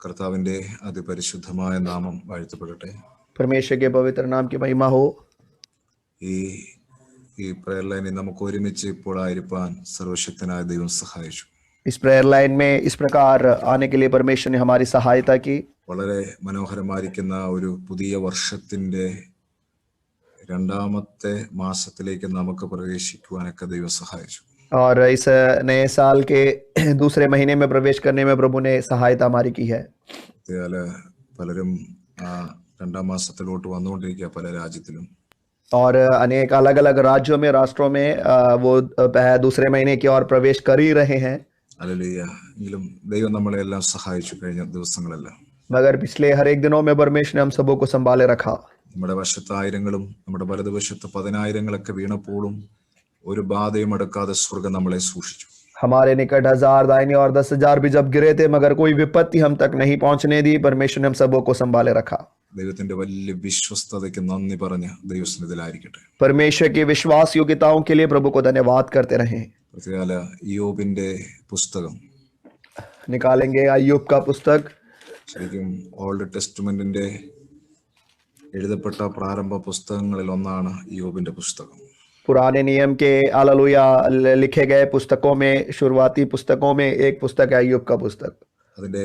കർത്താവിന്റെ അതിപരിശുദ്ധമായ നാമം വാഴ്ത്തപ്പെടട്ടെ. परमेश्वर के पवित्र नाम की महिमा हो। ഈ പ്രയർ ലൈനിൽ നമുക്ക് ഒരുമിച്ച് ഇപ്പോൾ ആയിരിക്കാൻ സർവശക്തനായ ദൈവം സഹായിച്ചു. इस प्रेयर लाइन में इस प्रकार आने के लिए परमेश्वर ने हमारी सहायता की। വളരെ മനോഹരമായിരിക്കുന്ന ഒരു പുതിയ വർഷത്തിന്റെ രണ്ടാമത്തെ മാസത്തിലേക്ക് നമുക്ക് പ്രവേശിക്കുവാനൊക്കെ ദൈവം സഹായിച്ചു. और इस नए साल के दूसरे महीने में प्रवेश करने में प्रभु ने सहायता हमारी की है। പലരും രണ്ടാം മാസത്തിലോട്ട് വന്നുകൊണ്ടിരിക്കുക പല രാജ്യത്തിലും. और अनेक अलग अलग राज्यों में राष्ट्रों में वो दूसरे महीने की ओर प्रवेश कर ही रहे हैं। ഹല്ലേലൂയ. എങ്കിലും ദൈവം നമ്മളെ എല്ലാം സഹായിച്ചു കഴിഞ്ഞ ദിവസങ്ങളെല്ലാം. मगर पिछले हर एक दिनों में परमेश्वर ने हम सबों को संभाले रखा। നമ്മുടെ വശത്ത് ആയിരങ്ങളും നമ്മുടെ വലതുവശത്ത് 10,000 വീണപ്പോഴും ഒരു ബാധയും അടുക്കാതെ സ്വർഗ്ഗം നമ്മളെ സൂക്ഷിച്ചു. हमारे निकट 1000 दाहिने और 10,000 भी जब गिरे थे मगर कोई विपत्ति हम तक नहीं पहुंचने दी। परमेश्वर ने हम सबों को संभाले रखा। ദൈവത്തിന്റെ വലിയ വിശ്വസ്തതയ്ക്ക് നന്ദി പറഞ്ഞ് ദൈവസന്നിധിയിലായിരിക്കട്ടെ. परमेश्वर की विश्वास योग्यताओं के लिए प्रभु को धन्यवाद करते रहें। പ്രത്യേക യോബിന്റെ പുസ്തകം निकालेंगे अय्यूब का पुस्तक। ശരിക്കും ഓൾഡ് ടെസ്റ്റ്മെന്റിന്റെ എഴുതപ്പെട്ട പ്രാരംഭ പുസ്തകങ്ങളിൽ ഒന്നാണ് യോബിന്റെ പുസ്തകം. पुराने नियम के हालेलुया लिखे गए पुस्तकों में शुरुआती पुस्तकों में एक पुस्तक है अय्यूब का पुस्तक। അതിന്റെ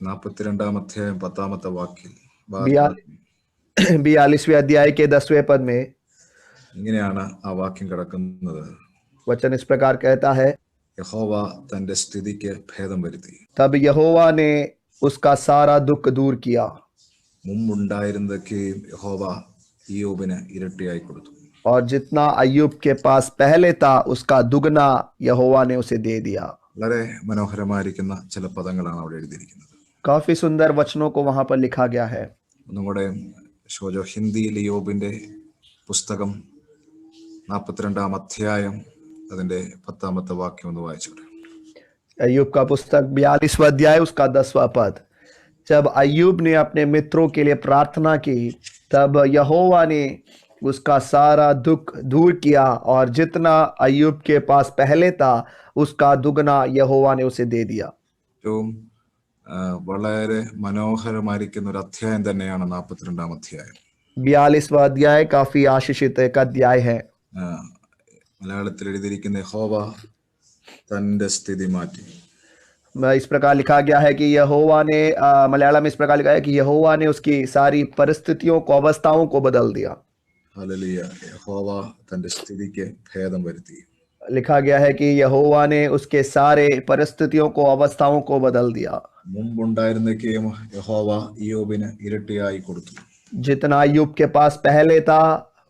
42 അധ്യായം 10 വാക്യം 42वें अध्याय के 10वें पद में ഇങ്ങനെയാണ് ആ വാക്യം കിടക്കുന്നത്. वचन इस प्रकार कहता है, യഹോവ തന്റെ സ്ഥിതിക്ക് ഭേദം വരുത്തി. तब यहोवा ने उसका सारा दुख दूर किया। മുമ്പുണ്ടായിരുന്നതൊക്കെ യഹോവ യോബിന് ഇരട്ടിയായി കൊടുത്തു. और जितना अय्यूब के पास पहले था उसका दुगना यहोवा ने उसे दे दिया। വളരെ മനോഹരമായിരിക്കുന്ന ചില പദങ്ങളാണ് അവിടെ എഴുതിയിരിക്കുന്നത്. काफी सुंदर वचनों को वहां पर लिखा गया है। ഒന്നും കൂടെ ഷോജോ ഹിന്ദിയിൽ യോബിന്റെ പുസ്തകം 42 അധ്യായം അതിന്റെ 10 വാക്യം ഒന്ന് വായിച്ചോട്ടെ. अय्यूब का पुस्तक 42वां अध्याय उसका 10वां पद। जब अय्यूब ने अपने मित्रों के लिए प्रार्थना की तब यहोवा ने उसका सारा दुख दूर किया और जितना अय्यूब के पास पहले था उसका दुगना यहोवा ने उसे दे दिया। വളരെ മനോഹരമായിരിക്കുന്ന ഒരു അധ്യായം തന്നെയാണ് 42 അധ്യായം. 42वां अध्याय काफी आशीषित एक अध्याय है। മലയാളത്തിൽ എഴുതിയിരിക്കുന്ന യഹോവ തന്റെ സ്ഥിതി മാറ്റി. इस प्रकार लिखा गया है कि यहोवा ने मलयालम में इस प्रकार लिखा है कि यहोवा ने उसकी सारी परिस्थितियों को अवस्थाओं को बदल दिया। ഹല്ലേലൂയ. യഹോവ തന്റെ സ്ഥിതിക്ക് ഭേദം വരുത്തി. लिखा गया है कि यहोवा ने उसके सारे परिस्थितियों को अवस्थाओं को बदल दिया। മുമ്പുണ്ടായിരുന്നൊക്കെയും യഹോവ യോബിന് ഇരട്ടിയായി കൊടുത്തു. जितना अय्यूब के पास पहले था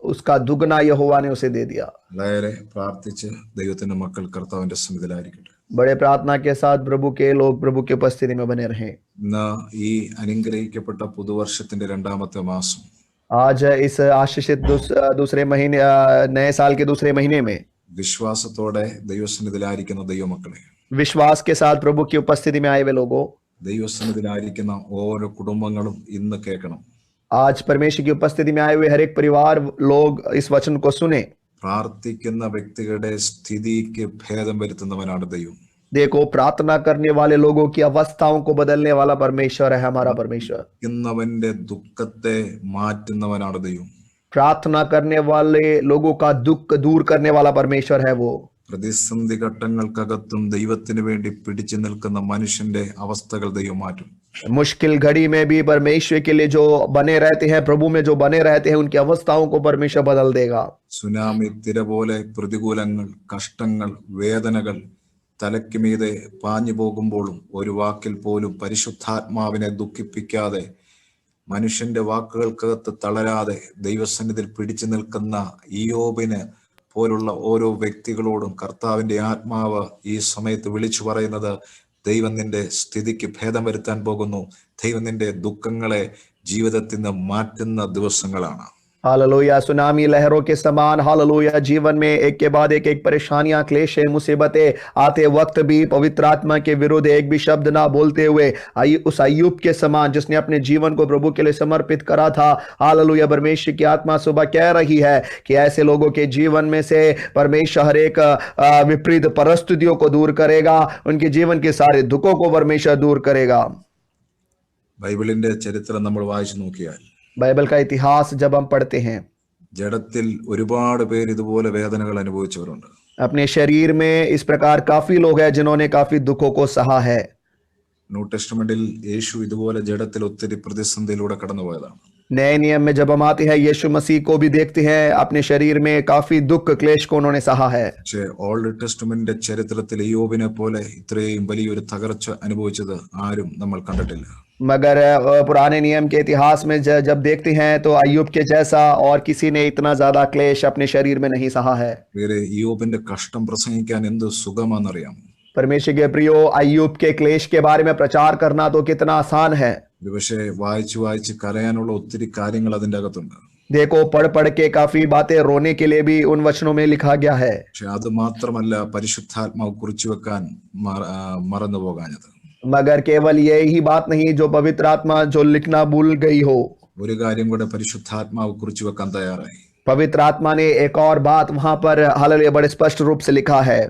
उसका दुगना यहोवा ने उसे दे दिया। വളരെ പ്രാർത്ഥിച്ച് ദൈവത്തിന്റെ മക്കൾ കർത്താവിന്റെ സന്നിധിയിലായിരിക്കട്ടെ. बड़े प्रार्थना के साथ प्रभु के लोग प्रभु की उपस्थिति में बने रहें। ഇന്ന് ഈ അനുഗ്രഹിക്കപ്പെട്ട പുതുവർഷത്തിന്റെ രണ്ടാമത്തെ മാസം आज इस आशीषित दूसरे महीने नए साल के दूसरे महीने में വിശ്വാസത്തോടെ ദൈവസന്നിധിയിലായിരിക്കുന്ന ദൈവമക്കളെ, विश्वास के साथ प्रभु की उपस्थिति में आए हुए लोगों, ദൈവസന്നിധിയിലായിരിക്കുന്ന ഓരോ കുടുംബങ്ങളും ഇന്ന് കേൾക്കണം. आज परमेश्वर की उपस्थिति में आए हुए हर एक परिवार लोग इस वचन को सुने। പ്രാർത്ഥിക്കുന്ന വ്യക്തികളുടെ സ്ഥിതിക്ക് ഭേദം വരുത്തുന്നവനാണ് ദൈവം. देखो, प्रार्थना करने वाले लोगों की अवस्थाओं को बदलने वाला परमेश्वर है हमारा परमेश्वर। ഇന്നവന്റെ ദുഃഖത്തെ മാറ്റുന്നവനാണ് ദൈവം. प्रार्थना करने वाले लोगों का दुख दूर करने वाला परमेश्वर है वो। പ്രതിസന്ധി ഘട്ടങ്ങൾക്കകത്തും ദൈവത്തിന് വേണ്ടി പിടിച്ചു നിൽക്കുന്ന മനുഷ്യന്റെ അവസ്ഥകൾ ദൈവം മാറ്റും. मुश्किल घड़ी में भी परमेश्वर के लिए जो बने रहते हैं, प्रभु में जो बने रहते हैं, उनकी अवस्थाओं को परमेश्वर बदल देगा। സുനാമി തിര പോലെ പ്രതികൂലങ്ങൾ, കഷ്ടങ്ങൾ, വേദനകൾ തലയ്ക്ക് മീതെ പാഞ്ഞു പോകുമ്പോഴും ഒരു വാക്കിൽ പോലും പരിശുദ്ധാത്മാവിനെ ദുഃഖിപ്പിക്കാതെ, മനുഷ്യന്റെ വാക്കുകൾക്കകത്ത് തളരാതെ ദൈവസന്നിധിയിൽ പിടിച്ചു നിൽക്കുന്ന ഇയ്യോബിന് പോലുള്ള ഓരോ വ്യക്തികളോടും കർത്താവിന്റെ ആത്മാവ് ഈ സമയത്ത് വിളിച്ചു പറയുന്നത്, ദൈവം നിന്റെ സ്ഥിതിക്ക് ഭേദം വരുത്താൻ പോകുന്നു. ദൈവം നിന്റെ ദുഃഖങ്ങളെ ജീവിതത്തിൽ നിന്ന് മാറ്റുന്ന ദിവസങ്ങളാണ്. हालेलुया। सुनामी लहरों के समान हालेलुया जीवन में एक के बाद एक परेशानियां, क्लेश, मुसीबतें आते वक्त भी पवित्र आत्मा के विरुद्ध एक भी शब्द ना बोलते हुए उस अय्यूब के समान जिसने अपने जीवन को प्रभु के लिए समर्पित करा था, हालेलुया, परमेश्वर की आत्मा सुबह कह रही है कि ऐसे लोगों के जीवन में से परमेश्वर हर एक विपरीत परिस्थितियों को दूर करेगा, उनके जीवन के सारे दुखों को परमेश्वर दूर करेगा। ബൈബിളിന്റെ ചരിത്രം നമ്മൾ വായിച്ചു നോക്കിയാൽ बाइबल का इतिहास जब हम पढ़ते हैं, ജഡത്തിൽ ഒരുപാട് പേര് ഇതുപോലെ വേദനകൾ അനുഭവിച്ചവരുണ്ട്. अपने शरीर में इस प्रकार काफी लोग हैं जिन्होंने काफी दुखों को सहा है। ന്യൂ ടെസ്റ്റമെന്റിൽ യേശു ഇതുപോലെ ജഡത്തിൽ ഒത്തിരി പ്രതിസന്ധിയിലൂടെ കടന്നുപോയതാണ്. नए नियम में जब हम आते हैं, यीशु मसीह को भी देखते हैं, अपने शरीर में काफी दुख क्लेश को उन्होंने सहा है। പക്ഷേ ഓൾഡ് ടെസ്റ്റമെന്റിന്റെ ചരിത്രത്തിൽ യോബിനെ പോലെ ഇത്രയും വലിയൊരു തകർച്ച അനുഭവിച്ചത് ആരും നമ്മൾ കണ്ടിട്ടില്ല. मगर पुराने नियम के इतिहास में जब देखते हैं तो अय्यूब के जैसा और किसी ने इतना ज्यादा क्लेश अपने शरीर में नहीं सहा है। വേറെ യോബിന്റെ കഷ്ടം പ്രസംഗിക്കാൻ എന്ത് സുഖമാണെന്നറിയാം. परमेश्वर के प्रियो, अय्यूब के क्लेश के बारे में प्रचार करना तो कितना आसान है। ഇത് പക്ഷേ വായിച്ച് വായിച്ച് കരയാനുള്ള ഒത്തിരി കാര്യങ്ങൾ അതിൻ്റെ അകത്തുണ്ട്. देखो, पढ़ पढ़ के काफी बातें रोने के लिए भी उन वचनों में लिखा गया है। പക്ഷെ അത് മാത്രമല്ല പരിശുദ്ധാത്മാവ് കുറിച്ചു വെക്കാൻ മറന്നു പോകാഞ്ഞത്. मगर केवल यही बात नहीं जो पवित्र आत्मा जो लिखना भूल गई हो, ഒരു കാര്യം കൂടെ പരിശുദ്ധാത്മാവ് കുറിച്ചു വെക്കാൻ തയ്യാറായി. पवित्र आत्मा ने एक और बात वहां पर हालेलुया बड़े स्पष्ट रूप से लिखा है।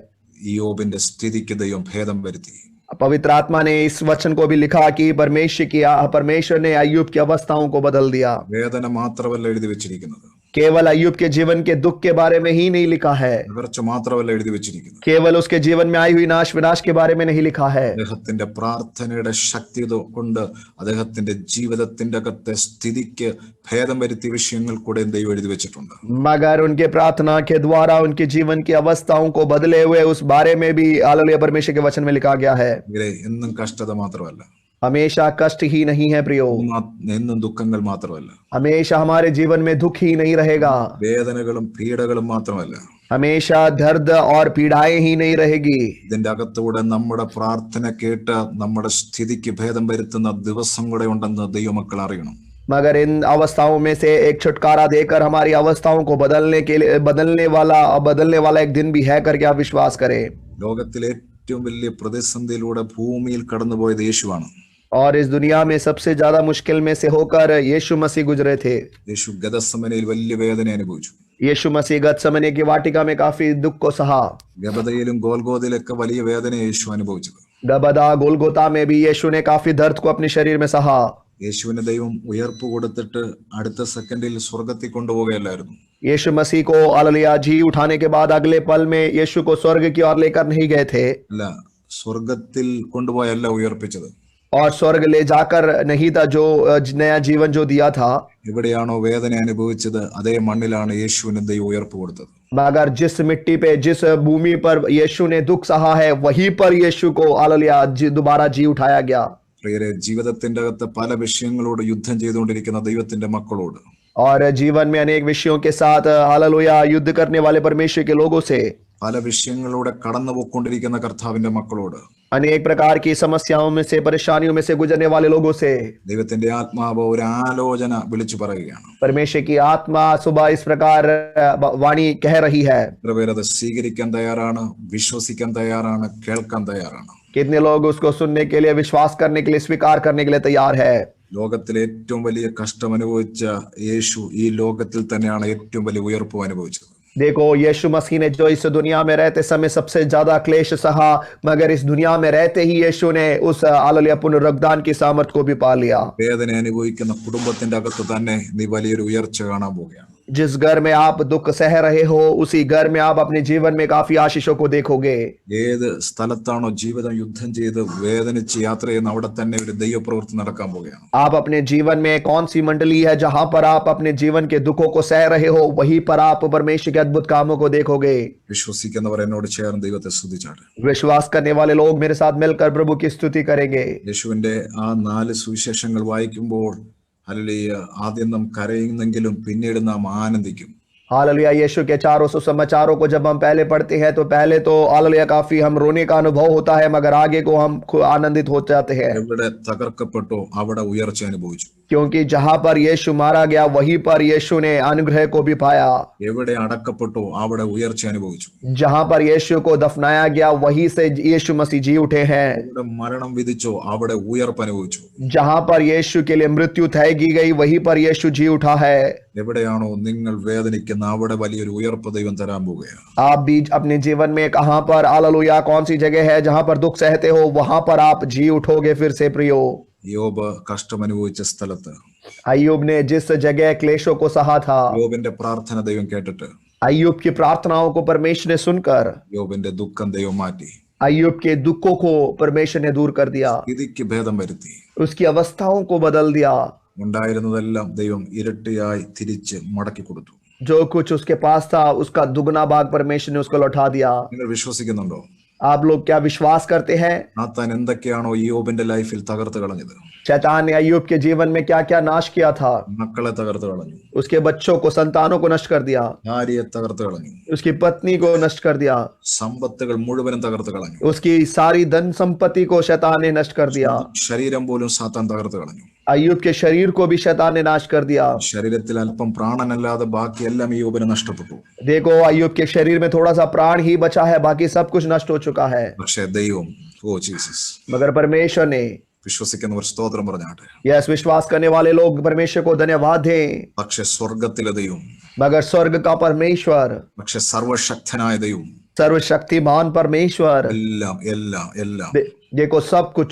യോബിന്റെ സ്ഥിതിക്ക് ദൈവം ഭേദം വരുത്തി. पवित्र आत्मा ने इस वचन को भी लिखा कि परमेश्वर ने अय्यूब की अवस्थाओं को बदल दिया। വേദന മാത്രമല്ല എഴുതി വെച്ചിരിക്കുന്നത്, केवल अय्यूब के जीवन के दुख के बारे में ही नहीं लिखा है, തകർച്ച മാത്രമല്ല എഴുതി വെച്ചിരിക്കുന്നത്, केवल उसके जीवन में आई हुई नाश विनाश के बारे में नहीं लिखा है। അദ്ദേഹത്തിന്റെ പ്രാർത്ഥനയുടെ ശക്തി കൊണ്ട് അദ്ദേഹത്തിന്റെ ജീവിതത്തിന്റെ അകത്തെ സ്ഥിതിക്ക് ഭേദം വരുത്തിയ വിഷയങ്ങൾ കൂടെ ദൈവം എഴുതി വെച്ചിട്ടുണ്ട്. मगर उनके प्रार्थना के द्वारा उनके जीवन की अवस्थाओं को बदले हुए उस बारे में भी हालेलुया परमेश्वर के वचन में लिखा गया है। ഇവരെ എന്നും കഷ്ടത മാത്രമല്ല, हमेशा कष्ट ही नहीं है प्रियो, എന്നും ദുഃഖങ്ങൾ മാത്രമല്ല, हमेशा हमारे जीवन में दुख ही नहीं रहेगा, വേദനകളും പീഡകളും മാത്രമല്ല, हमेशा दर्द और पीड़ाएं ही नहीं रहेगी। ഇതിന്റെ അകത്തൂടെ നമ്മുടെ പ്രാർത്ഥന കേട്ട് നമ്മുടെ സ്ഥിതിക്ക് ഭേദം വരുത്തുന്ന ദിവസം കൂടെ ഉണ്ടെന്ന് ദൈവമക്കൾ അറിയണം. मगर इन अवस्थाओं में से एक छुटकारा देकर हमारी अवस्थाओं को बदलने वाला एक दिन भी है करके आप विश्वास करें। ലോകത്തിലെ ഏറ്റവും വലിയ പ്രതിസന്ധിയിലൂടെ ഭൂമിയിൽ കടന്നുപോയത് യേശുവാണ്. और इस दुनिया में सबसे ज्यादा मुश्किल में से होकर यीशु मसीह गुजरे थे। യേശു ഗദസമനയിൽ വലിയ വേദന അനുഭവിച്ചു. यीशु मसीह गतसमने की वाटिका में काफी दुख को सहा। ഗബദയിലും ഗോൽഗോഥയിലൊക്കെ വലിയ വേദന യേശു അനുഭവിച്ചത്. गबदा गोलगोता में भी यीशु ने काफी दर्द को अपने शरीर में सहा। യേശുവിന് ദൈവം ഉയർപ്പ് കൊടുത്തിട്ട് അടുത്ത സെക്കൻഡിൽ സ്വർഗത്തിൽ കൊണ്ടുപോവുകയല്ലായിരുന്നു. यीशु मसीह को हालेलुया जी उठाने के बाद अगले पल में यीशु को स्वर्ग की ओर लेकर नहीं गए थे, അല്ല, സ്വർഗത്തിൽ കൊണ്ടുപോയല്ല ഉയർപ്പിച്ചത്. और स्वर्ग ले जाकर नहीं था जो नया जीवन जो दिया था। എവിടെയാണോ വേദന അനുഭവിച്ചത് അതേ മണ്ണിലാണ് യേശുവിന് ദൈവം ഉയർപ്പ് കൊടുത്തത്. मगर जिस मिट्टी पे जिस भूमि पर यीशु ने दुख सहा है वहीं पर यीशु को हालेलुया दोबारा जी उठाया गया। പ്രിയരെ, ജീവിതത്തിന്റെ അകത്ത് പല വിഷയങ്ങളോട് യുദ്ധം ചെയ്തുകൊണ്ടിരിക്കുന്ന ദൈവത്തിന്റെ മക്കളോട്, और जीवन में अनेक विषयों के साथ हालेलुया युद्ध करने वाले परमेश्वर के लोगों से, പല വിഷയങ്ങളിലൂടെ കടന്നുപോയിക്കൊണ്ടിരിക്കുന്ന കർത്താവിന്റെ മക്കളോട്, अनेक प्रकार की समस्याओं में से परेशानियों में से गुजरने वाले लोगों से ദൈവത്തിന്റെ ആത്മാവ് ഒരു ആലോചന വിളിച്ചു പറയുകയാണ്. परमेश्वर की आत्मा सुबह इस प्रकार वाणी कह रही है। എത്ര പേരത് സ്വീകരിക്കാൻ തയ്യാറാണ്, വിശ്വസിക്കാൻ തയ്യാറാണ്, കേൾക്കാൻ തയ്യാറാണ്? कितने लोग उसको सुनने के लिए, विश्वास करने के लिए, स्वीकार करने के लिए तैयार है? ലോകത്തിലെ ഏറ്റവും വലിയ കഷ്ടം അനുഭവിച്ച യേശു ഈ ലോകത്തിൽ തന്നെയാണ് ഏറ്റവും വലിയ ഉയർപ്പ് അനുഭവിച്ചത്. देखो, यीशु मसीह ने जो इस दुनिया में रहते समय सबसे ज्यादा क्लेश सहा, मगर इस दुनिया में रहते ही यीशु ने उस हालेलुया पुनरुत्थान की सामर्थ को भी पा लिया। വേദന അനുഭവിക്കുന്ന കുടുംബത്തിന്റെ അകത്ത് തന്നെ നീ വലിയൊരു ഉയർച്ച കാണാൻ പോവുകയാണ്. जिस घर में आप दुख सह रहे हो उसी घर में आप अपने जीवन में काफी आशीषों को देखोगे। ഏത് സ്ഥലത്താണോ ജീവിതം യുദ്ധം ചെയ്ത് വേദനിച്ച് യാത്ര ചെയ്യുന്ന അവിടെ തന്നെ ഒരു ദൈവപ്രവൃത്തി നടക്കാൻ പോവുകയാണ്. आप अपने जीवन में कौन सी मंडली है जहां पर आप अपने जीवन के दुखों को सह रहे हो, वहीं पर आप परमेश्वर के अद्भुत कामों को देखोगे। വിശ്വസിക്കുന്നവർ എന്നോട് ചേർന്ന് ദൈവത്തെ സ്തുതിച്ചാട്ടെ. विश्वास करने वाले लोग मेरे साथ मिलकर प्रभु की स्तुति करेंगे। യേശുവിന്റെ ആ 4 സുവിശേഷങ്ങൾ വായിക്കുമ്പോൾ ഹല്ലേലൂയ, ആദ്യം നാം കരയുന്നെങ്കിലും പിന്നീട് നാം ആനന്ദിക്കും. हालेलुया, यीशु के चारों सुसमाचारों को जब हम पहले पढ़ते हैं तो पहले तो हालेलुया काफी हम रोने का अनुभव होता है, मगर आगे को हम आनंदित हो जाते हैं, എവിടെ തകർക്കപ്പെട്ടോ അവിടെ ഉയർച്ച അനുഭവിച്ചു. क्योंकि जहां पर यीशु मारा गया वहीं पर यीशु ने अनुग्रह को भी पाया। എവിടെ അടക്കപ്പെട്ടോ അവിടെ ഉയർച്ച അനുഭവിച്ചു. जहां पर यीशु को दफनाया गया वहीं से यीशु मसीह जी उठे हैं। എവിടെ മരണം വിധിച്ചോ അവിടെ ഉയർപ്പ് അനുഭവിച്ചു. जहां पर यीशु के लिए मृत्यु तय की गई वहीं पर यीशु जी उठा है। എവിടെയാണോ നിങ്ങൾ വേദനിക്കുന്ന അവിടെ വലിയൊരു ഉയർപ്പ് ദൈവം തരാൻ പോവുകയാണ്. आप भी अपने जीवन में कहां पर हालेलुया कौन सी जगह है जहां पर दुख सहते हो वहां पर आप जी उठोगे फिर से प्रियो। യോബ് കഷ്ടമനുഭവിച്ച സ്ഥലത്ത് अय्यूब ने जिस जगह क्लेशों को सहा था, യോബിന്റെ പ്രാർത്ഥന ദൈവം കേട്ടിട്ട് अय्यूब की प्रार्थनाओं को परमेश्वर ने सुनकर യോബിന്റെ ദുഃഖം ദൈവം മാറ്റി अय्यूब के दुखों को परमेश्वर ने दूर कर दिया, സ്ഥിതിക്ക് ഭേദം വരുത്തി. उसकी अवस्थाओं को बदल दिया। ഉണ്ടായിരുന്നതെല്ലാം ദൈവം ഇരട്ടിയായി തിരിച്ച് മടക്കി കൊടുത്തു. जो कुछ उसके पास था उसका दुगना भाग परमेश्वर ने उसको लौटा दिया। നിങ്ങൾ വിശ്വസിക്കുന്നുണ്ടോ? आप लोग क्या विश्वास करते हैं? നാത്താൻ എന്തൊക്കെയാണോ യോബിന്റെ ലൈഫിൽ തകർത്ത് കളഞ്ഞത്? शैतान ने अय्यूब के जीवन में क्या क्या नाश किया था? മക്കളെ തകർത്ത് കളഞ്ഞു, उसके बच्चों को, संतानों को नष्ट कर दिया, ഭാര്യയെ തകർത്ത് കളഞ്ഞു, उसकी पत्नी को नष्ट कर दिया, സമ്പത്തുകൾ മുഴുവനും തകർത്ത് കളഞ്ഞു, उसकी सारी धन संपत्ति को शैतान ने नष्ट कर दिया। ശരീരം പോലും സാത്താൻ തകർത്ത് കളഞ്ഞു. अय्यूब के शरीर को भी शैतान ने नाश कर दिया। ശരീരത്തിൽ അല്പം പ്രാണനല്ലാതെ ബാക്കിയെല്ലാം ഈ യോബിന് നഷ്ടപ്പെട്ടു. देखो, अय्यूब के शरीर में थोड़ा सा प्राण ही बचा है, बाकी सब कुछ नष्ट हो चुका है। പക്ഷേ ദൈവം, ഓ ജീസസ്, मगर परमेश्वर ने, വിശ്വസിക്കുന്നവർ സ്തോത്രം പറഞ്ഞാട്ടെ. यस, विश्वास करने वाले लोग परमेश्वर को धन्यवाद दें। പക്ഷെ സ്വർഗത്തിലെ ദൈവം, मगर स्वर्ग का परमेश्वर, പക്ഷെ സർവശക്തനായ ദൈവം सर्वशक्तिमान परमेश्वर, എല്ലാം എല്ലാം എല്ലാം देखो सब कुछ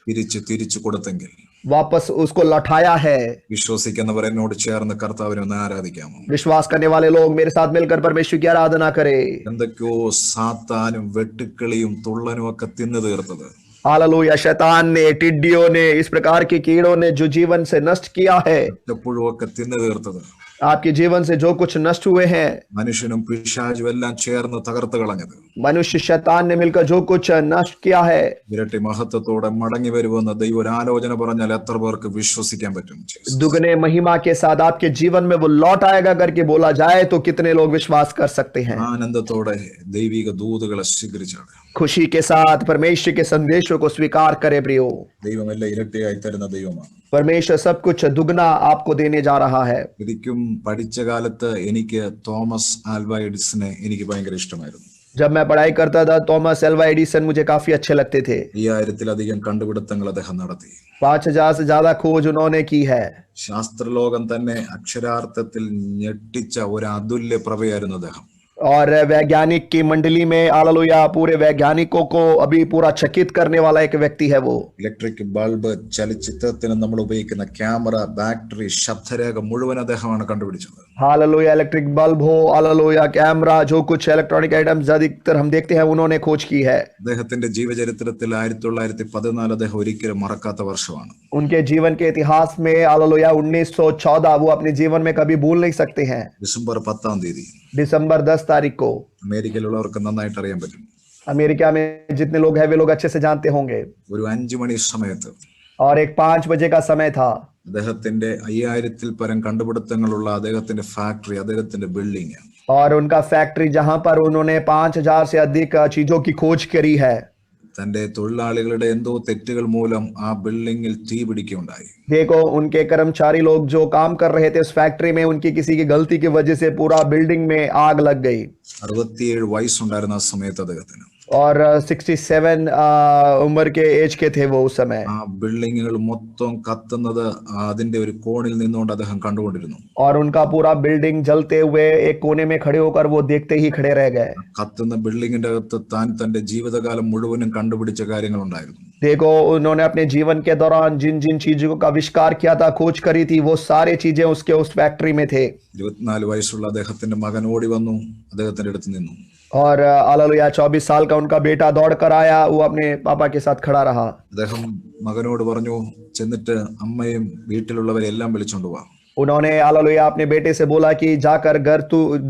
തിരിച്ചു കൊടുത്തെങ്കിൽ वापस उसको लौटाया है। വിശ്വസിക്കുന്നവർ എന്നോട് ചേർന്ന് കർത്താവിനെ ഒന്ന് ആരാധിക്കാമോ? विश्वास करने वाले लोग मेरे साथ मिलकर परमेश्वर की आराधना करें। എന്തൊക്കെയോ സാത്താനും വെട്ടുക്കിളിയും തുള്ളനും ഒക്കെ തിന്നു തീർത്തത്, हालेलुया। शैतान ने, टिड्डियों ने, इस प्रकार के कीड़ों ने जो जीवन से नष्ट किया है, എപ്പോഴും ഒക്കെ തിന്നു തീർത്തത്, आपके जीवन से जो कुछ नष्ट हुए हैं, മനുഷ്യനും പിശാചും എല്ലാം ചേർന്ന് തകർത്ത് കളഞ്ഞത്, मनुष्य शैतान ने मिलकर जो कुछ नष्ट किया है, ഇരട്ടി മഹത്വത്തോടെ മടങ്ങി വരുമെന്ന് ദൈവം ഒരു ആലോചന പറഞ്ഞാൽ എത്ര പേർക്ക് വിശ്വസിക്കാൻ പറ്റും? दुगने महिमा के साथ आपके जीवन में वो लौट आएगा करके बोला जाए तो कितने लोग विश्वास कर सकते हैं? ആനന്ദത്തോടെ ദൈവിക ദൂതുകളെ സ്വീകരിച്ചാണ്. खुशी के साथ परमेश्वर के संदेशों को स्वीकार करे प्रियो। ദൈവമെല്ലാം ഇരട്ടിയായി തരുന്ന ദൈവമാണ്. परमेश्वर सब कुछ दुगना आपको देने जा रहा है। ശരിക്കും പഠിച്ച കാലത്ത് എനിക്ക് തോമസ് ആൽവ എഡിസനെ എനിക്ക് ഭയങ്കര ഇഷ്ടമായിരുന്നു. जब मैं पढ़ाई करता था, थॉमस एल्वा एडिसन मुझे काफी अच्छे लगते थे। 5000-ലധികം കണ്ടുപിടുത്തങ്ങൾ അദ്ദേഹം നടത്തി. 5000 से ज्यादा खोज उन्होंने की है। ശാസ്ത്രലോകം തന്നെ അക്ഷരാർത്ഥത്തിൽ ഞെട്ടിച്ച ഒരു അതുല്യ പ്രഭയായിരുന്നു അദ്ദേഹം. और वैज्ञानिक की मंडली में, हालेलुया, पूरे वैज्ञानिकों को अभी पूरा चकित करने वाला एक व्यक्ति है वो। ഇലക്ട്രിക് ബൾബ്, ചലച്ചിത്രത്തിന് നമ്മൾ ഉപയോഗിക്കുന്ന ക്യാമറ, ബാറ്ററി, ശബ്ദരേഖ മുഴുവൻ അദ്ദേഹമാണ് കണ്ടുപിടിച്ചത്. हालेलुया, इलेक्ट्रिक बल्ब हो, हालेलुया, कैमरा, जो कुछ इलेक्ट्रॉनिक आइटम्स अधिकतर हम देखते हैं उन्होंने खोज की है। അദ്ദേഹത്തിന്റെ ജീവചരിത്രത്തിൽ 1914 അദ്ദേഹം ഒരിക്കലും മറക്കാത്ത വർഷമാണ്. उनके जीवन के इतिहास में, हालेलुया, 1914 वो अपने जीवन में कभी भूल नहीं सकते हैं। ഡിസംബർ 10 दिसंबर 10 तारीख को, അമേരിക്കയിലുള്ളവർക്ക് നന്നായിട്ട് അറിയാൻ പറ്റും, अमेरिका में जितने लोग हैं वे लोग अच्छे से जानते होंगे, ഒരു 5 മണി സമയത്ത് और एक 5 बजे का समय था। അദ്ദേഹത്തിന്റെ 5000-ൽ പരം കണ്ടുപിടുത്തങ്ങളുള്ള അദ്ദേഹത്തിന്റെ ഫാക്ടറി, അദ്ദേഹത്തിന്റെ ബിൽഡിംഗ്, और उनका फैक्ट्री जहां पर उन्होंने 5000 से अधिक चीजों की खोज करी है। തന്റെ തൊഴിലാളികളുടെ എന്തോ തെറ്റുകൾ മൂലം ആ ബിൽഡിംഗിൽ തീ പിടിക്കുകയുണ്ടായി. देखो, उनके कर्मचारी लोग जो काम कर रहे थे उस फैक्ट्री में, उनकी किसी की गलती की वजह से पूरा बिल्डिंग में आग लग गई। 67 വയസ്സുണ്ടായിരുന്ന ആ സമയത്ത് അദ്ദേഹത്തിന്. और 67 उम्र के एज के थे वो उस समय। ആ ബിൽഡിങ്ങുകൾ മൊത്തം കത്തുന്നത് അതിന്റെ ഒരു കോണിൽ നിന്നുകൊണ്ട് അദ്ദേഹം കണ്ടുകൊണ്ടിരുന്നു. और उनका पूरा बिल्डिंग जलते हुए एक कोने में खड़े होकर वो देखते ही खड़े रह गए। കത്തുന്ന ബിൽഡിങ്ങിന്റെ അകത്ത് താൻ തന്റെ ജീവിതകാലം മുഴുവനും കണ്ടുപിടിച്ച കാര്യങ്ങളുണ്ടായിരുന്നു. देखो, उन्होंने अपने जीवन के दौरान जिन जिन चीजों का आविष्कार किया था, खोज करी थी, वो सारे चीजें उसके उस फैक्ट्री में थे। 24 വയസ്സുള്ള അദ്ദേഹത്തിന്റെ മകൻ ഓടി വന്നു അദ്ദേഹത്തിന്റെ അടുത്ത് നിന്നു. और हालेलुया, 24 साल का उनका बेटा दौड़ कर आया, वो अपने पापा के साथ खड़ा रहा। അദ്ദേഹം മകനോട് പറഞ്ഞു, ചെന്നിട്ട് അമ്മയും വീട്ടിലുള്ളവരെ എല്ലാം വിളിച്ചോണ്ട് വാ. उन्होंने, हालेलुया, अपने बेटे से बोला कि जाकर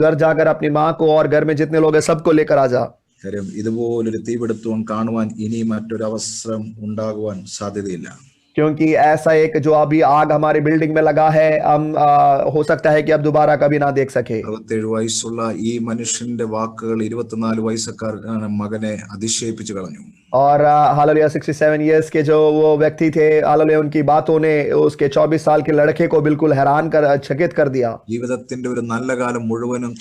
घर जाकर अपनी माँ को और घर में जितने लोग हैं सबको लेकर आ जा। കാര്യം ഇതുപോലൊരു തീപിടുത്തം കാണുവാൻ ഇനി മറ്റൊരു അവസരം ഉണ്ടാകുവാൻ സാധ്യതയില്ല. क्योंकि ऐसा एक जो अभी आग हमारे बिल्डिंग में लगा है, हम हो सकता है कि अब दोबारा कभी ना देख सके। 67 വയസ്സുള്ള ഈ മനുഷ്യന്റെ വാക്കുകൾ 24 വയസ്സുകാരനാണ് മകനെ അതിശയിപ്പിച്ചു കളഞ്ഞു. और हालेलुया, 67 इयर्स के जो वो व्यक्ति थे, हालेलुया, उनकी बातों ने उसके 24 साल के लड़के को बिल्कुल हैरान कर, चकित कर दिया। ജീവിതത്തിന്റെ ഒരു നല്ല കാലം മുഴുവനും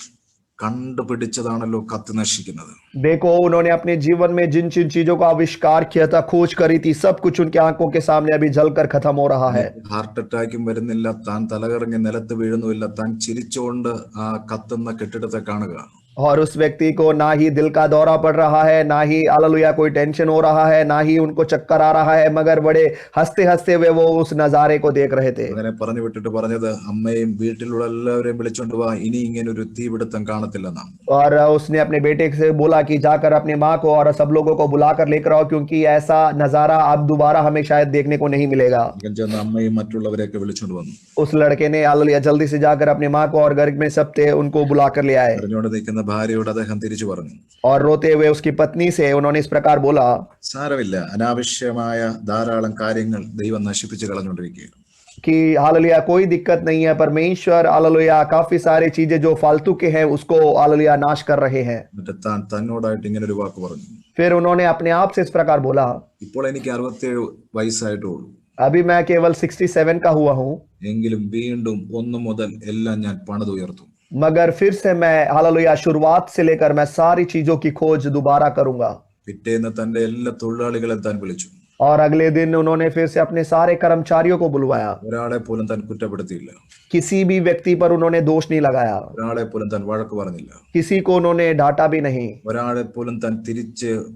കണ്ടുപിടിച്ചതാണല്ലോ കത്തി നശിക്കുന്നത്. देखो, उन्होंने अपने जीवन में जिन जिन चीजों का आविष्कार किया था, खोज करी थी, सब कुछ उनके आंखों के सामने अभी जलकर खत्म हो रहा है। ഹാർട്ട് അറ്റാക്കും വരുന്നില്ല, താൻ തലകറങ്ങി നിലത്ത് വീഴുന്നുമില്ല, താൻ ചിരിച്ചുകൊണ്ട് ആ കത്തുന്ന കെട്ടിടത്തെ കാണുക. और उस व्यक्ति को ना ही दिल का दौरा पड़ रहा है, ना ही हालेलुया कोई टेंशन हो रहा है, ना ही उनको चक्कर आ रहा है, मगर बड़े हंसते हंसते हुए वो उस नजारे को देख रहे थे। അങ്ങനെ പറഞ്ഞു വിട്ടിട്ട് പറഞ്ഞത്, അമ്മയും വീട്ടിലുള്ള എല്ലാവരെയും വിളിച്ചോണ്ട് വാ, ഇനി ഇങ്ങനെ ഒരു തീപിടുത്തം കാണത്തില്ലെന്നാണ്. और उसने अपने बेटे से बोला कि जाकर अपने माँ को और सब लोगों को बुलाकर लेकर आओ, क्योंकि ऐसा नजारा अब दोबारा हमें शायद देखने को नहीं मिलेगा। മകൻ ചെന്ന് അമ്മയും മറ്റുള്ളവരെയൊക്കെ വിളിച്ചോണ്ട് വന്നു. उस लड़के ने हालेलुया जल्दी से जाकर अपने माँ को और घर में सब थे उनको बुलाकर ले आए, അറിഞ്ഞോണ്ട് നിൽക്കുന്ന ഭാര്യയോട് അദ്ദേഹം തിരിച്ചു പറഞ്ഞു, और रोते हुए उसकी पत्नी से उन्होंने इस प्रकार बोला സാരമില്ല, അനാവശ്യമായ ധാരാളം കാര്യങ്ങൾ ദൈവം നശിപ്പിച്ച് കളഞ്ഞുകൊണ്ടിരിക്കുകയാണ്. कि हालेलुया कोई दिक्कत नहीं है, परमेश्वर हालेलुया काफी सारी चीजें जो फालतू के हैं उसको हालेलुया नाश कर रहे हैं। എന്നിട്ട് താൻ തന്നോടായിട്ട് ഇങ്ങനെ ഒരു വാക്ക് പറഞ്ഞു, फिर उन्होंने अपने आप से इस प्रकार बोला, ഇപ്പോൾ എനിക്ക് 67 വയസ്സായിട്ടേ ഉള്ളൂ, अभी मैं केवल 67 का हुआ हूँ, എങ്കിലും വീണ്ടും ഒന്നു മുതൽ എല്ലാം ഞാൻ പണിതുയർത്തും. मगर फिर से मैं हालेलुया शुरुआत से लेकर मैं सारी चीजों की खोज दोबारा करूंगा। പിറ്റേന്ന് തന്റെ എല്ലാ തൊഴിലാളികളെ താൻ വിളിച്ചു. और अगले दिन उन्होंने फिर से अपने सारे कर्मचारियों को बुलवाया, ഒരാളെ പോലും താൻ കുറ്റപ്പെടുത്തിയില്ല, किसी भी व्यक्ति पर उन्होंने दोष नहीं लगाया, ഒരാളെ പോലും താൻ വഴക്ക് പറഞ്ഞില്ല, किसी को उन्होंने डांटा भी नहीं, ഒരാളെ പോലും താൻ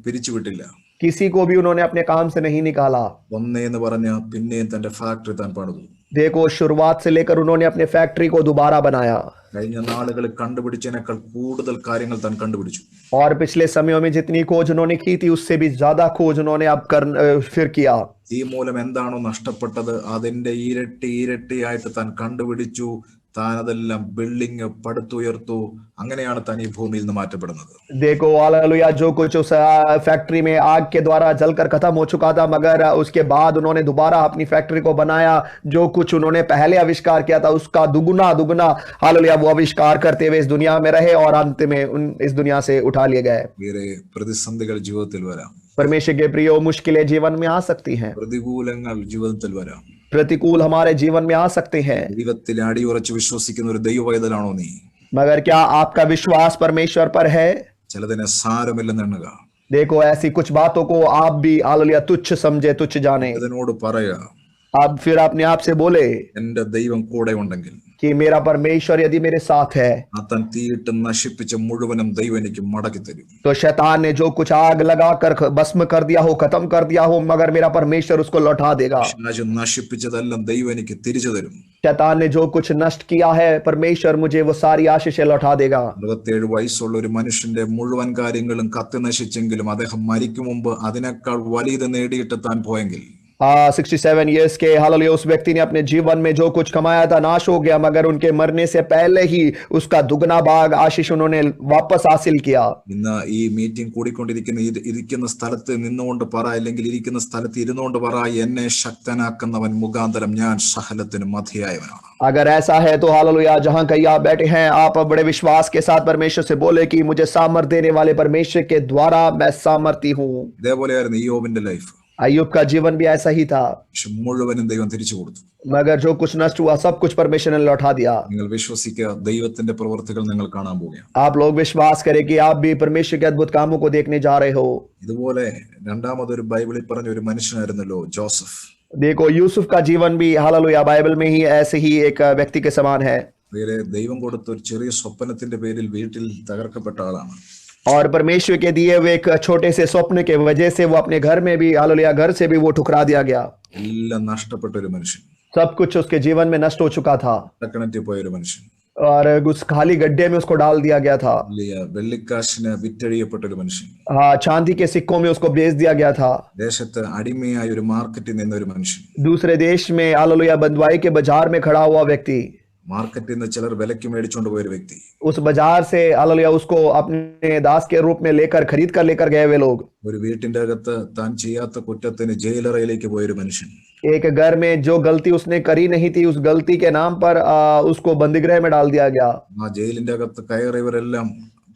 പിരിച്ചുവിട്ടില്ല. किसी को भी उन्होंने अपने काम से नहीं निकाला। ഒന്നേന്ന് പറഞ്ഞ പിന്നെയും തന്റെ ഫാക്ടറി താൻ പണിതു. देखो शुरुआत से लेकर उन्होंने अपने फैक्ट्री को दोबारा बनाया, കഴിഞ്ഞ നാളുകളിൽ കണ്ടുപിടിച്ചതിനേക്കാൾ കൂടുതൽ കാര്യങ്ങൾ താൻ കണ്ടുപിടിച്ചു. और पिछले समयों में जितनी खोज उन्होंने की थी उससे भी ज्यादा खोज उन्होंने अब फिर किया। ഈ മൂലം എന്താണോ നഷ്ടപ്പെട്ടത് അതിന്റെ ഇരട്ടിയായിട്ട് താൻ കണ്ടുപിടിച്ചു. താൻ അതെല്ലാം ബിൽഡിംഗ് പടുത്തുയർത്തു. അങ്ങനെയാണ് താൻ ഈ ഭൂമിയിൽ നിന്ന് മാറ്റപ്പെടുന്നത്. देखो हालेलुया जो कुछ उस फैक्ट्री में आग के द्वारा जलकर खत्म हो चुका था, मगर उसके बाद उन्होंने दोबारा अपनी फैक्ट्री को बनाया। जो कुछ उन्होंने पहले आविष्कार किया था उसका दुगुना हालेलुया वो आविष्कार करते हुए इस दुनिया में रहे और अंत में इस दुनिया से उठा लिए गए। വേറെ പ്രതിസന്ധികൾ ജീവിതത്തിൽ വരാം, परमेश्वर के प्रियो मुश्किलें जीवन में आ सकती हैं, പ്രതികൂലങ്ങൾ ജീവിതത്തിൽ വരാം. प्रतिकूल हमारे जीवन में आ सकते हैं, ദൈവത്തിൽ അടിയുറച്ച് വിശ്വസിക്കുന്ന ഒരു ദൈവവൈതലാണോ നീ? मगर क्या आपका विश्वास परमेश्वर पर है? ചിലതിനെ സാരമില്ലെന്ന് എണ്ണുക. देखो ऐसी कुछ बातों को आप भी हालेलुया तुच्छ समझे, तुच्छ जाने। അതിനോട് പറയുക, आप फिर अपने आप से बोले എന്റെ ദൈവം കൂടെ ഉണ്ടെങ്കിൽ कि मेरा परमेश्वर यदि मेरे साथ है ആ താൻ തീയിട്ട് നശിപ്പിച്ച മുഴുവനും ദൈവം എനിക്ക് മടക്കി തരും. तो शैतान ने जो कुछ आग लगाकर भस्म कर दिया हो, खत्म कर दिया हो, मगर मेरा परमेश्वर उसको लौटा देगा। പിശാച് നശിപ്പിച്ചതെല്ലാം ദൈവം എനിക്ക് തിരിച്ചു തരും. शैतान ने जो कुछ नष्ट किया है परमेश्वर मुझे वो सारी आशीषें लौटा देगा। 67 വയസ്സുള്ള ഒരു മനുഷ്യന്റെ മുഴുവൻ കാര്യങ്ങളും കത്തി നശിച്ചെങ്കിലും അദ്ദേഹം മരിക്കും മുമ്പ് അതിനേക്കാൾ വലിയത് നേടിയിട്ട് താൻ പോയെങ്കിൽ 67 years के हालेलुया उस व्यक्ति ने अपने जीवन में जो कुछ कमाया था नाश हो गया, मगर उनके मरने से पहले ही उसका दुगना भाग आशीष उन्होंने वापस हासिल किया। ഇന്ന് ഈ മീറ്റിംഗ് കൂടിക്കൊണ്ടിരിക്കുന്ന ഇരിക്കുന്ന സ്ഥലത്ത് നിന്നുകൊണ്ട് പറ, അല്ലെങ്കിൽ ഇരിക്കുന്ന സ്ഥലത്ത് ഇരുന്നുകൊണ്ട് പറ, എന്നെ ശക്തനാക്കുന്നവൻ മുഖാന്തരം ഞാൻ സകലത്തിനും മതിയായവനാണ്. अगर ऐसा है तो हालेलुया जहां कहीं आप बैठे हैं आप बड़े विश्वास के साथ परमेश्वर से बोले कि मुझे सामर्थ देने वाले परमेश्वर के द्वारा मैं सामर्थी हूँ। ഇതേപോലെയായിരുന്നു യോബിന്റെ ലൈഫ്. अय्यूब का जीवन भी ऐसा ही था, പക്ഷെ മുഴുവനും ദൈവം തിരിച്ചു കൊടുത്തു. मगर जो कुछ नष्ट हुआ सब कुछ परमेश्वर ने लौटा दिया। നിങ്ങൾ വിശ്വസിക്കുക, ദൈവത്തിന്റെ പ്രവർത്തികൾ നിങ്ങൾ കാണാൻ പോവുകയാണ്. आप लोग विश्वास करें कि आप भी परमेश्वर के अद्भुत कामों को देखने जा रहे हो। ഇതുപോലെ രണ്ടാമതൊരു ബൈബിളിൽ പറഞ്ഞ ഒരു മനുഷ്യനായിരുന്നല്ലോ ജോസഫ്. देखो यूसुफ का जीवन भी हालेलुया बाइबल में ही ऐसे ही एक व्यक्ति के समान है, വേറെ ദൈവം കൊടുത്ത ഒരു ചെറിയ സ്വപ്നത്തിന്റെ പേരിൽ വീട്ടിൽ തകർക്കപ്പെട്ട ആളാണ്. और परमेश्वर के दिए हुए एक छोटे से स्वप्न के वजह से वो अपने घर में भी हालेलुया घर से भी वो ठुकरा दिया गया। എല്ലാം നഷ്ടപ്പെട്ട ഒരു മനുഷ്യൻ, सब कुछ उसके जीवन में नष्ट हो चुका था, കിണറ്റിൽ പോയ ഒരു മനുഷ്യൻ, और उस खाली गड्ढे में उसको डाल दिया गया था। വലിയ വെള്ളിക്കാശിന് വിറ്റഴിയപ്പെട്ട ഒരു മനുഷ്യൻ, हाँ चांदी के सिक्कों में उसको बेच दिया गया था। ദേശത്ത് അടിമയായ ഒരു മാർക്കറ്റിൽ നിന്ന ഒരു മനുഷ്യൻ, दूसरे देश में हालेलुया बंधुआई के बाजार में खड़ा हुआ व्यक्ति, മാർക്കറ്റിൽ നിന്ന് ചിലർ വിലയ്ക്ക് മേടിച്ചുകൊണ്ട് പോയ ഒരു വ്യക്തി, उस बाजार से हालेलुया उसको अपने दास के रूप में खरीद कर लेकर गए हुए लोग, ഒരു വീട്ടിന്റെ അകത്ത് താൻ ചെയ്യാത്ത കുറ്റത്തിന് ജയിലറയിലേക്ക് പോയ ഒരു മനുഷ്യൻ, एक घर में जो गलती उसने करी नहीं थी उस गलती के नाम पर उसको बंदीगृह में डाल दिया गया। ആ ജയിലിന്റെ അകത്ത് കയറിയവരെല്ലാം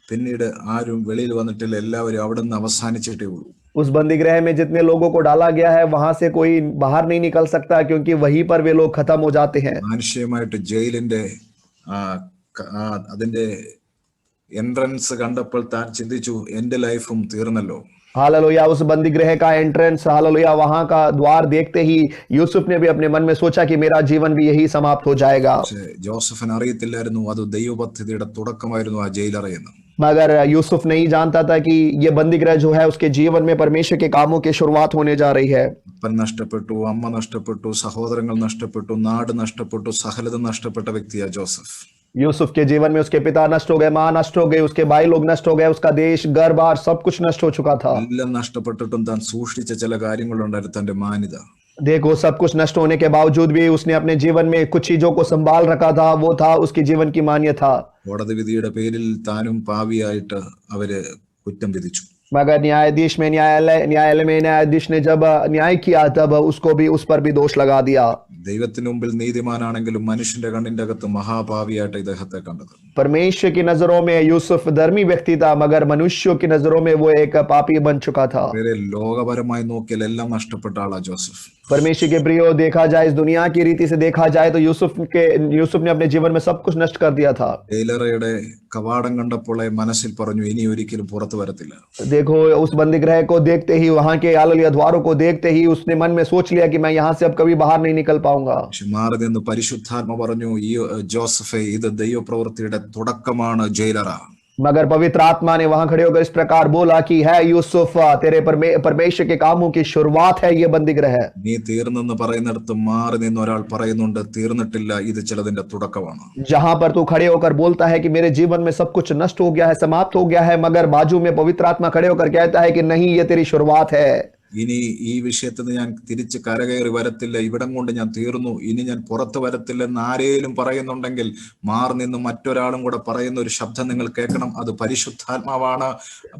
പിന്നീട് ആരും വെളിയിൽ വന്നിട്ടില്ല. എല്ലാവരും അവിടെ നിന്ന് അവസാനിച്ചിട്ടേ ഉള്ളൂ. उस बंदीगृह में जितने लोगों को डाला गया है वहां से कोई बाहर नहीं निकल सकता, क्योंकि वहीं पर वे लोग खत्म हो जाते हैं। മാനുഷികമായിട്ട് ജയിലിന്റെ അതിന്റെ എൻട്രൻസ് കണ്ടപ്പോൾ താൻ ചിന്തിച്ചു, എന്റെ ലൈഫും തീർന്നല്ലോ. हालेलुया उस बंदीगृह का एंट्रेंस हालेलुया वहां का द्वार देखते ही यूसुफ ने भी अपने मन में सोचा कि मेरा जीवन भी यही समाप्त हो जाएगा। പക്ഷേ ജോസഫിന് അറിയത്തില്ലായിരുന്നു അത് ദൈവപദ്ധതിയുടെ തുടക്കമായിരുന്നു ആ ജയിലറയെന്ന്. मगर यूसुफ नहीं जानता था कि ये बंदीगृह जो है उसके जीवन में परमेश्वर के कामों की शुरुआत होने जा रही है। അപ്പൻ നഷ്ടപ്പെട്ടു, അമ്മ നഷ്ടപ്പെട്ടു, സഹോദരങ്ങൾ നഷ്ടപ്പെട്ടു, നാട് നഷ്ടപ്പെട്ടു, സകലതും നഷ്ടപ്പെട്ട വ്യക്തിയാ ജോസഫ്. यूसुफ के जीवन में उसके पिता नष्ट हो गए, माँ नष्ट हो गई, उसके भाई लोग नष्ट हो गए, उसका देश, घर बार सब कुछ नष्ट हो चुका था। എല്ലാം നഷ്ടപ്പെട്ടിട്ടും താൻ സൂക്ഷിച്ച ചില കാര്യങ്ങളുണ്ടായിരുന്നു, തന്റെ മാന്യത. देखो, सब कुछ नष्ट होने के बावजूद भी उसने अपने जीवन में कुछ चीजों को संभाल रखा था, वो था उसके जीवन की मान्यता। കോടതി വിധിയുടെ പേരിൽ താനും പാപിയായിട്ട് അവര് കുറ്റം വിധിച്ചു. मगर न्यायालय में न्यायाधीश ने जब न्याय किया तब उसको भी उस पर भी दोष लगा दिया। ദൈവത്തിന് മുമ്പിൽ നീതിമാനാണെങ്കിലും മനുഷ്യന്റെ കണ്ണിന്റെ അകത്ത് മഹാപാപിയായിട്ട് ഇദ്ദേഹത്തെ കണ്ടത്. परमेश्वर की नजरों में यूसुफ धर्मी व्यक्ति था, मगर मनुष्यों की नजरों में वो एक पापी बन चुका था। വേറെ ലോകപരമായി നോക്കിയാൽ എല്ലാം നഷ്ടപ്പെട്ട ആളാ ജോസഫ്. परमेश्वर के प्रियो, देखा जाए, इस दुनिया की रीति से देखा जाए तो यूसुफ ने अपने जीवन में सब कुछ नष्ट कर दिया था। ജയിലറയുടെ കവാടം കണ്ടപ്പോൾ മനസ്സിൽ പറഞ്ഞു, ഇനി ഒരിക്കലും പുറത്തു വരത്തില്ല. देखो, उस बंदीगृह को देखते ही, वहां के हालेलुया द्वारों को देखते ही उसने मन में सोच लिया कि मैं यहाँ से अब कभी बाहर नहीं निकल पाऊंगा। പക്ഷെ മാറി നിന്ന് പരിശുദ്ധാത്മ പറഞ്ഞു, ഈ ജോസഫെ, ഇത് ദൈവപ്രവൃത്തിയുടെ തുടക്കമാണ് ജയിലറ. मगर पवित्र आत्मा ने वहां खड़े होकर इस प्रकार बोला कि है यूसुफ, तेरे परमेश्वर के कामों की शुरुआत है ये बंदीगृह। നീ തീർന്നെന്ന് പറയുന്നിടത്ത് മാറി നിന്ന് ഒരാൾ പറയുന്നുണ്ട്, തീർന്നിട്ടില്ല, ഇത് ചിലതിന്റെ തുടക്കമാണ്. जहां पर तू खड़े होकर बोलता है कि मेरे जीवन में सब कुछ नष्ट हो गया है, समाप्त हो गया है, मगर बाजू में पवित्र आत्मा खड़े होकर कहता है कि नहीं, ये तेरी शुरुआत है। ഇനി ഈ വിഷയത്തിൽ നിന്ന് ഞാൻ തിരിച്ച് കരകയറി വരത്തില്ല, ഇവിടം കൊണ്ട് ഞാൻ തീർന്നു, ഇനി ഞാൻ പുറത്തു വരത്തില്ലെന്ന് ആരേലും പറയുന്നുണ്ടെങ്കിൽ മാറി നിന്ന് മറ്റൊരാളും കൂടെ പറയുന്ന ഒരു ശബ്ദം നിങ്ങൾ കേൾക്കണം. അത് പരിശുദ്ധാത്മാവാണ്.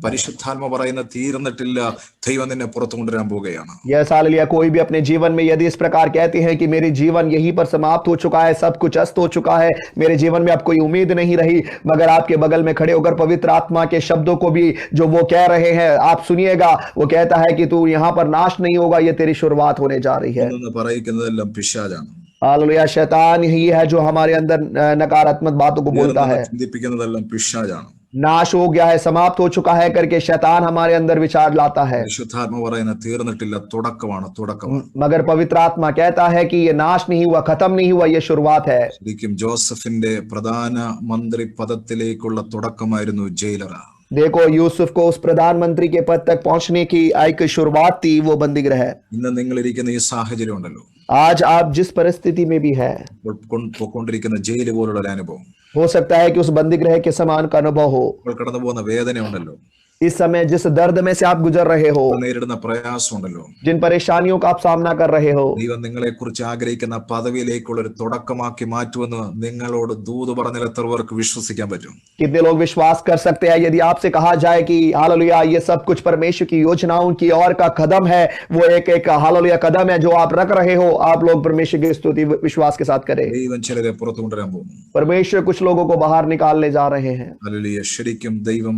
പരിശുദ്ധാത്മ പറയുന്ന തീർന്നിട്ടില്ല, ദൈവം നിന്നെ പുറത്തു കൊണ്ടുവരാൻ പോവുകയാണ്. यस हालेलुया, कोई भी अपने जीवन में यदि इस प्रकार कहते हैं कि मेरे जीवन यहीं पर समाप्त हो चुका है, सब कुछ अस्त हो चुका है, मेरे जीवन में अब कोई उम्मीद नहीं रही, मगर आपके बगल में खड़े होकर पवित्र आत्मा के शब्दों को भी जो वो कह रहे हैं आप सुनिएगा। वो कहता है कि तू यहाँ पर नाश नहीं होगा, ये तेरी शुरुआत होने जा रही है। ഇതൊന്ന് പറയിക്കുന്നതെല്ലാം പിശാചാണ്. हालेलुया, शैतान ही है जो हमारे अंदर नकारात्मक बातों को बोलता है। ചിന്തിപ്പിക്കുന്നതെല്ലാം പിശാചാണ്. नाश हो गया है, समाप्त हो चुका है करके शैतान हमारे अंदर विचार लाता है। പരിശുദ്ധാത്മ പറയുന്ന തീർന്നിട്ടില്ല, തുടക്കമാണ്, തുടക്കമാണ്. मगर पवित्र आत्मा कहता है कि ये नाश नहीं हुआ, खत्म नहीं हुआ, ये शुरुआत है। ശരിക്കും ജോസഫിന്റെ പ്രധാന മന്ത്രി പദത്തിലേക്കുള്ള തുടക്കമായിരുന്നു ജയിലറ. देखो, यूसुफ को उस प्रधानमंत्री के पद तक पहुंचने की एक शुरुआत थी वो बंदीगृह। ഇന്ന് നിങ്ങൾ ഇരിക്കുന്ന ഈ സാഹചര്യം ഉണ്ടല്ലോ, आज आप जिस परिस्थिति में भी है, പോയിക്കൊണ്ടിരിക്കുന്ന ജയില് പോലുള്ള ഒരു അനുഭവം, हो सकता है कि उस बंदीगृह के समान का अनुभव हो। ഇപ്പോൾ കടന്നു പോകുന്ന വേദന ഉണ്ടല്ലോ, इस समय जिस दर्द में से आप गुजर रहे हो, നേരിടുന്ന പ്രയാസം ഉണ്ടല്ലോ, जिन परेशानियों का आप सामना कर रहे हो, ദൈവം നിങ്ങളെ കുറിച്ച് ആഗ്രഹിക്കുന്ന പദവിയിലേക്കുള്ള ഒരു തുടക്കമാക്കി മാറ്റുമെന്ന് നിങ്ങളോട് ദൂത് പറഞ്ഞാൽ എത്ര പേർക്ക് വിശ്വസിക്കാൻ പറ്റും? कितने लोग विश्वास कर सकते हैं यदि आपसे कहा जाए कि हालेलुया, ये सब कुछ परमेश्वर की योजनाओं की ओर का कदम है, वो एक हालेलुया कदम है जो आप रख रहे हो, आप लोग परमेश्वर की स्तुति विश्वास के साथ करें। ദൈവം ചിലരെ പുറത്തു കൊണ്ടുവരാൻ പോകുന്നു. परमेश्वर कुछ लोगों को बाहर निकालने जा रहे हैं। ഹല്ലേലൂയ. ശരിക്കും ദൈവം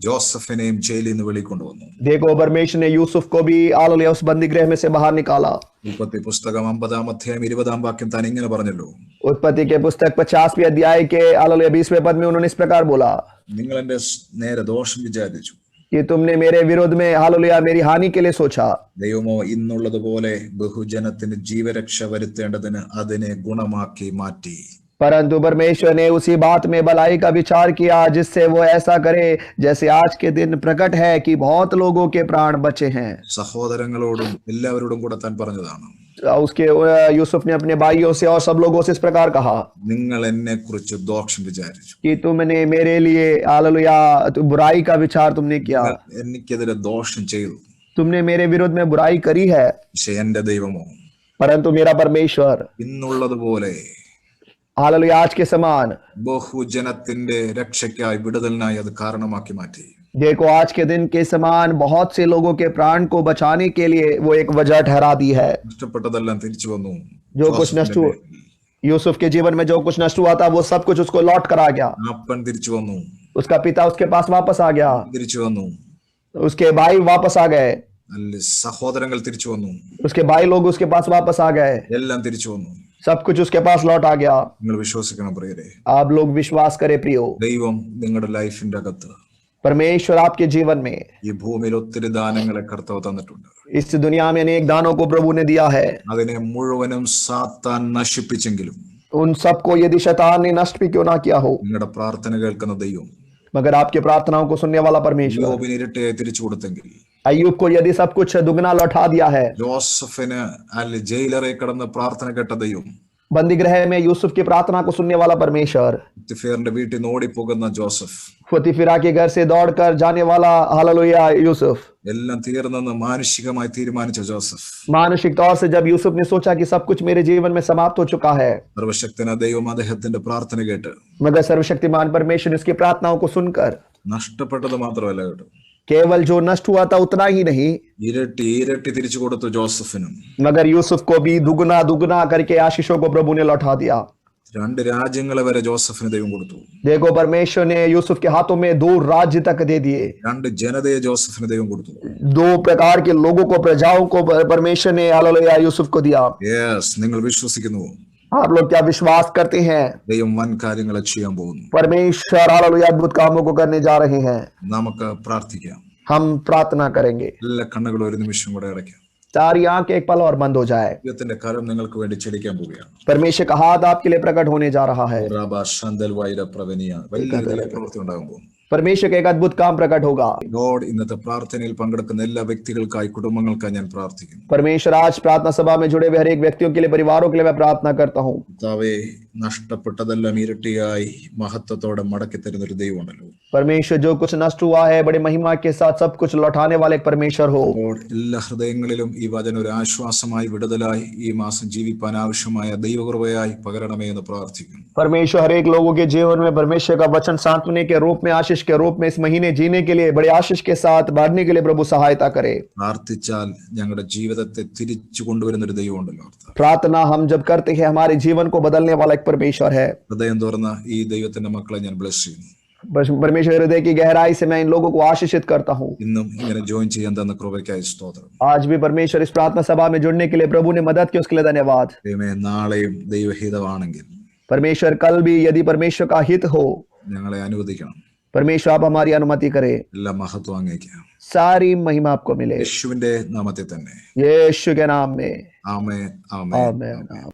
ജോസഫിനെയും ജയിലിൽ നിന്ന് വെളിക്കൊണ്ടുവന്നു. देखो, परमेश्वर ने यूसुफ को भी हालेलुया उस बंदीगृह में से बाहर निकाला। ഉൽപ്പത്തി പുസ്തകം 50-ാം അധ്യായം 20-ാം വാക്യം താൻ ഇങ്ങനെ പറഞ്ഞല്ലോ, उत्पत्ति के पुस्तक 50वें अध्याय के हालेलुया 20वें पद में उन्होंने इस प्रकार बोला നിങ്ങൾ എന്റെ നേരെ ദോഷം വിചാരിച്ചു, कि तुमने मेरे विरोध में हालेलुया मेरी हानि के लिए सोचा। ദൈവമോ ഇന്നുള്ളതുപോലെ ബഹുജനത്തിന് ജീവരക്ഷ വരുത്തേണ്ടതിന് അതിനെ ഗുണമാക്കി മാറ്റി. परंतु परमेश्वर ने उसी बात में भलाई का विचार किया जिससे वो ऐसा करे जैसे आज के दिन प्रकट है कि बहुत लोगों के प्राण बचे हैं। സഹോദരങ്ങളോടും എല്ലാവരോടും കൂടെ താൻ പറഞ്ഞതാണ്, उसके यूसुफ ने अपने भाइयों से और सब लोगों से इस प्रकार कहा നിങ്ങൾ എന്നെ കുറിച്ച് ദോഷം വിചാരിച്ചു, कि तुमने मेरे लिए हालेलुया बुराई का विचार तुमने किया, എനിക്കെതിരെ ദോഷം ചെയ്തു. तुमने मेरे विरुद्ध में बुराई करी है, പക്ഷെ എന്റെ ദൈവമോ परंतु मेरा परमेश्वर ഇന്നുള്ളതുപോലെ हालेलुया आज के समान ബഹുജനത്തിന്റെ രക്ഷയ്ക്കായി വിടുതലിനായി അത് കാരണമാക്കി മാറ്റി. देखो, आज के दिन के समान बहुत से लोगों के प्राण को बचाने के लिए वो एक वजह ठहरा दी है। നഷ്ടപ്പെട്ടതെല്ലാം തിരിച്ചു വന്നു. जो कुछ नष्ट हुआ यूसुफ के जीवन में, जो कुछ नष्ट हुआ था वो सब कुछ उसको लौट कर आ गया। അപ്പൻ തിരിച്ചു വന്നു, उसका पिता उसके पास वापस आ गया, തിരിച്ചു വന്നു, उसके भाई वापस आ गए, അല്ല സഹോദരങ്ങൾ തിരിച്ചു വന്നു, उसके भाई लोग उसके पास वापस आ गए, എല്ലാം തിരിച്ചു വന്നു. सब कुछ उसके पास लौट आ गया। നിങ്ങൾ വിശ്വസിക്കണം പ്രിയരെ, आप लोग विश्वास करें प्रियो, ദൈവം നിങ്ങളുടെ ലൈഫിന്റെ അകത്ത് परमेश्वर आपके जीवन में ഈ ഭൂമിയിൽ ഒത്തിരി ദാനങ്ങളെ കർത്താവ് തന്നിട്ടുണ്ട്. इस दुनिया में अनेक दानों को प्रभु ने दिया है। അതിനെ മുഴുവനും സാത്താൻ നശിപ്പിച്ചെങ്കിലും उन सबको यदि शैतान ने नष्ट भी क्यों ना किया हो, നിങ്ങളുടെ പ്രാർത്ഥന കേൾക്കുന്ന ദൈവം मगर आपकी प्रार्थनाओं को सुनने वाला परमेश्वर, യോബിന് ഇരട്ടിയായി തിരിച്ചു കൊടുത്തെങ്കിൽ, अय्यूब को यदि सब कुछ दुगना लौटा दिया है, ജോസഫിന് അല്ലെ ജയിലറെ കടന്ന് പ്രാർത്ഥന കേട്ട ദൈവം, बंदी गृह में यूसुफ की प्रार्थना को सुनने वाला परमेश्वर, പോത്തിഫേറിന്റെ വീട്ടിൽ നിന്ന് ഓടിപ്പോകുന്ന ജോസഫ്, फुतीफिरा के घर से दौड़कर जाने वाला हालेलुया यूसुफ, എല്ലാം തീർന്നെന്ന് മാനുഷികമായി തീരുമാനിച്ച ജോസഫ്, मानसिक तौर से जब यूसुफ ने सोचा कि सब कुछ मेरे जीवन में समाप्त हो चुका है, സർവശക്തനായ ദൈവം അദ്ദേഹത്തിന്റെ പ്രാർത്ഥന കേട്ട് मगर सर्वशक्तिमान परमेश्वर ने उसकी प्रार्थनाओं को सुनकर നഷ്ടപ്പെട്ടത് മാത്രമല്ല കേട്ടോ, केवल जो नष्ट हुआ था उतना ही नहीं, ഇരട്ടി ഇരട്ടി തിരിച്ചു കൊടുത്തു ജോസഫിനും. मगर यूसुफ को भी दुगना दुगना करके आशीषों को प्रभु ने लौटा दिया. 2 രാജ്യങ്ങളെ വരെ ജോസഫിന് ദൈവം കൊടുത്തു. देखो परमेश्वर ने यूसुफ के हाथों में 2 राज्य तक दे दिए. 2 ജനതയെ ജോസഫിന് ദൈവം കൊടുത്തു. 2 प्रकार के लोगों को, प्रजाओं को परमेश्वर ने हालेलुया यूसुफ को दिया. യെസ്, നിങ്ങൾ വിശ്വസിക്കുന്നു? आप लोग क्या विश्वास करते हैं? ദൈവം വൻ കാര്യങ്ങൾ ചെയ്യാൻ പോകുന്നു. परमेश्वर हालेलुया अद्भुत कामों को करने जा रहे हैं. നമുക്ക് പ്രാർത്ഥിക്കാം. हम प्रार्थना करेंगे. എല്ലാ കണ്ണുകളും ഒരു നിമിഷം കൂടെ അടയ്ക്കാം. सारी आंखें एक पल और बंद हो जाए. ദൈവത്തിന്റെ കരം നിങ്ങൾക്ക് വേണ്ടി ചലിക്കാൻ പോവുകയാണ്. परमेश्वर का हाथ आपके लिए प्रकट होने जा रहा है. വലിയ പ്രവൃത്തി ഉണ്ടാകാൻ പോകുന്നു. परमेश्वर का एक अद्भुत काम प्रकट होगा. ലോർഡ്, ഇന്നത്തെ പ്രാർത്ഥനയിൽ പങ്കെടുക്കുന്ന എല്ലാ വ്യക്തികൾക്കായി, കുടുംബങ്ങൾക്കായി ഞാൻ പ്രാർത്ഥിക്കുന്നു. परमेश्वर आज प्रार्थना सभा में जुड़े हुए हर एक व्यक्तियों के लिए, परिवारों के लिए मैं प्रार्थना करता हूँ. കർത്താവേ, നഷ്ടപ്പെട്ടതെല്ലാം ഇരട്ടിയായി മഹത്വത്തോടെ മടക്കി തരുന്ന ഒരു ദൈവമുണ്ടല്ലോ. परमेश्वर जो कुछ नष्ट हुआ है बड़े महिमा के साथ सब कुछ लौटाने वाले एक परमेश्वर हो. ലോർഡ്, എല്ലാ ഹൃദയങ്ങളിലും ഈ വചനം ഒരു ആശ്വാസമായി, വിടുതലായി, ഈ മാസം ജീവിപ്പാൻ ആവശ്യമായ ദൈവകൃപയായി പകരണമേ എന്ന് പ്രാർത്ഥിക്കുന്നു. परमेश्वर हर एक लोगों के जीवन में परमेश्वर का वचन सांत्वने के रूप में, आशीष के रूप में इस महीने जीने के लिए, बड़े आशीष के साथ बढ़ने के लिए प्रभु सहायता करे. പ്രാർത്ഥിച്ചാൽ ഞങ്ങളുടെ ജീവിതത്തെ തിരിച്ചു കൊണ്ടുവരുന്ന ഒരു ദൈവമുണ്ടല്ലോ. प्रार्थना हम जब करते हैं हमारे जीवन को बदलने वाला एक परमेश्वर है. ഹൃദയം തുറന്ന ഈ ദൈവത്തിന്റെ മക്കളെ ഞാൻ ബ്ലെസ് ചെയ്യുന്നു. परमेश्वर हृदय की गहराई से मैं इन लोगों को आशीषित करता हूँ. ഇന്നും ഇങ്ങനെ ജോയിൻ ചെയ്യാൻ തന്ന കൃപയ്ക്കായി സ്തോത്രം. आज भी परमेश्वर इस प्रार्थना सभा में जुड़ने के लिए प्रभु ने मदद की, उसके लिए धन्यवाद. ദൈവമേ, നാളെയും ദൈവഹിതമാണെങ്കിൽ परमेश्वर कल भी यदि परमेश्वर का हित हो, ഞങ്ങളെ അനുവദിക്കണം. परमेश्वर आप हमारी अनुमति करे. എല്ലാ മഹത്വം അങ്ങേക്ക്. सारी महिमा आपको मिले യേശുവിന്റെ നാമത്തിൽ തന്നെ. यीशु के नाम में. ആമേൻ, ആമേൻ, आमीन. ആമേൻ.